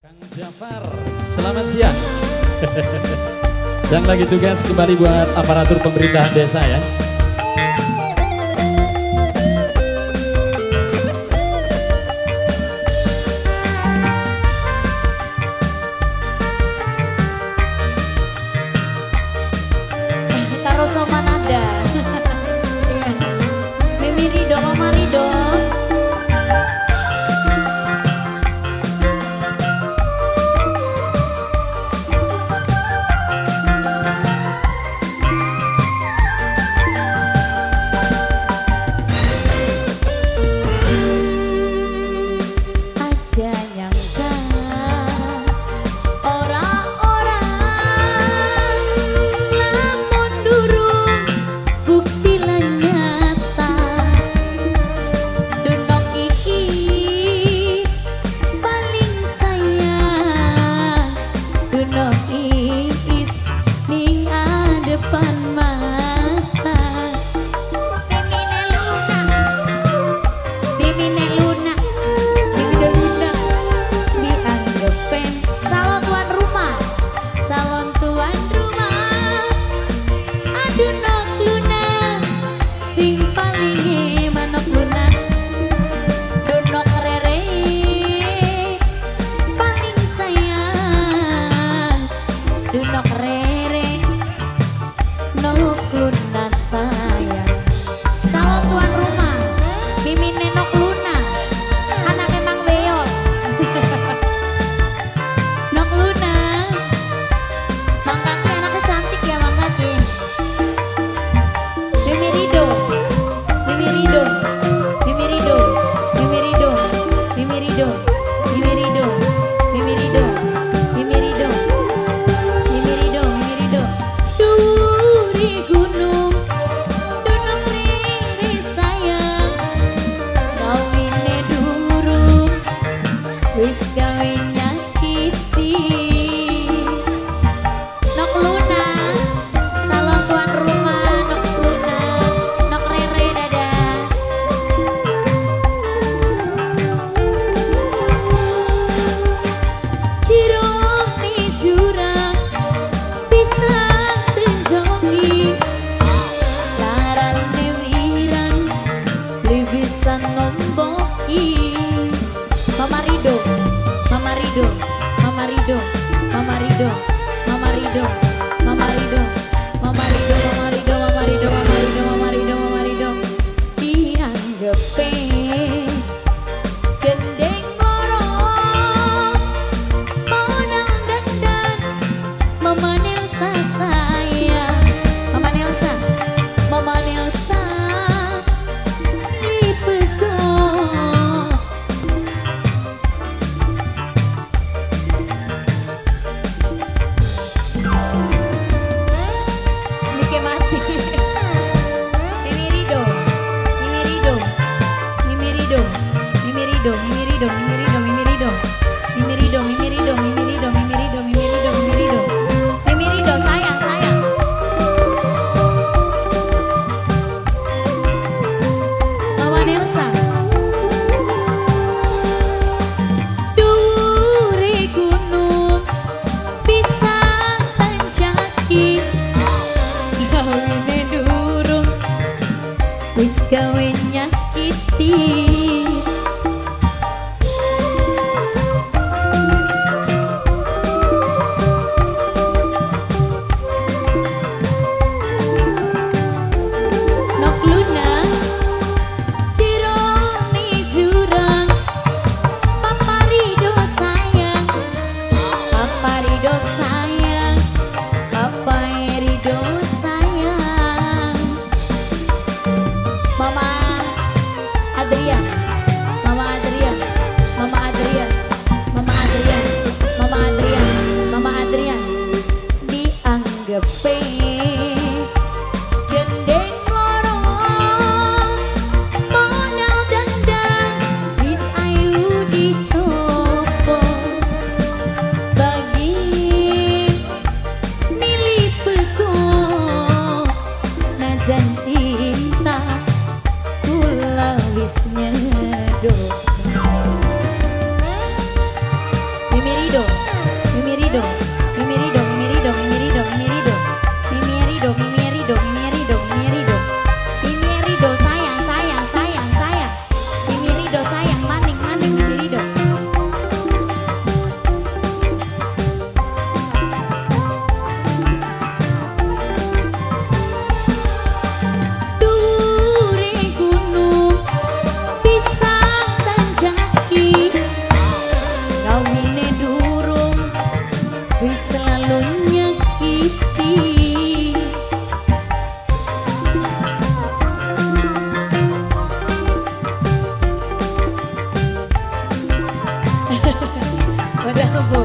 Kang Jafar, selamat siang. Yang lagi tugas kembali buat aparatur pemerintahan desa ya. Karo Somananda. Mimi Rido, Mama Rido. Aja nyangka orang-orang lamun durung bukti lan nyata dunok iis paling sayang dunok iis ning depan mata Mimine Luna dianggepen calon tuan rumah aduh nok Luna sing paling manok Luna dunok Rere paling sayang dunok Rere nok Luna sayang calon tuan rumah Mimine nok Luna anak emang weot nok Luna Bang Kaki anaknya cantik ya Bang Kaki. Mimi Rido Mimi Rido Mimi Rido Mimi Rido Mimi Rido Mimi Rido Mimi Rido Mimi Rido Mimi Rido Mimi Rido Duri gunung dunok rere sayang kawine durung wis gawe nyakiti nok Luna calon tuan rumah nok Luna nok Rere dadah Cirong ni jurang pisang tenjongi laran wirang libisan nomboki Mama Rido Mama Rido Mama Rido Mama Rido Mama Rido Mama Rido Mama Rido Mama Rido Mama Rido Mama Rido Mama Rido Mama Rido dianggepe gendeng lorong mau nang dandan Mama Nelsa sayang Mama Nelsa Mama Nelsa dipegong Rido, Mimi Rido, Mimi Rido, Mimi Rido, Mimi Rido, Mimi Rido, Mimi Rido, Mimi Rido, Mimi Rido, Mimi Rido, Mimi Rido, sayang, sayang, sayang, sayang, Mimi Rido, sayang, maning, maning, Mimi Rido. Dure gunung pisang tanjaki, gawine durung wis selalu nyakiti. Padahal bu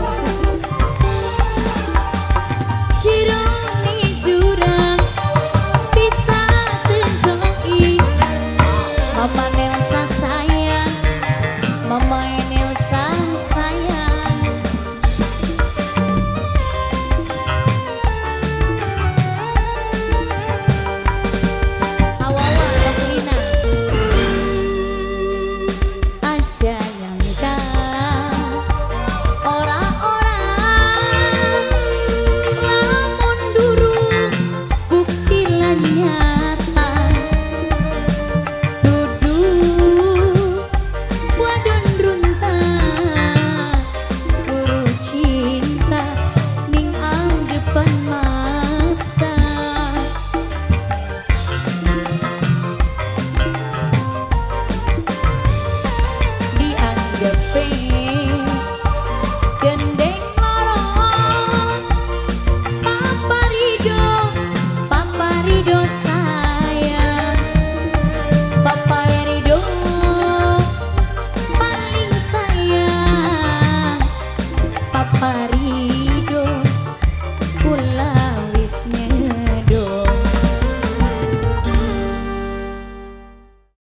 Cirone jurang bisa tenjoki, Mama Nelsa sayang, Mama Nelsa sayang. Awawa Roklina aja yang orang-orang lamun durung bukti lan nyata, dudu wadon runta guru cinta ning anggepan mata. Dianggepe gendeng lorong, Papa Rido sayang, Papa Rido paling sayang, Papa Rido.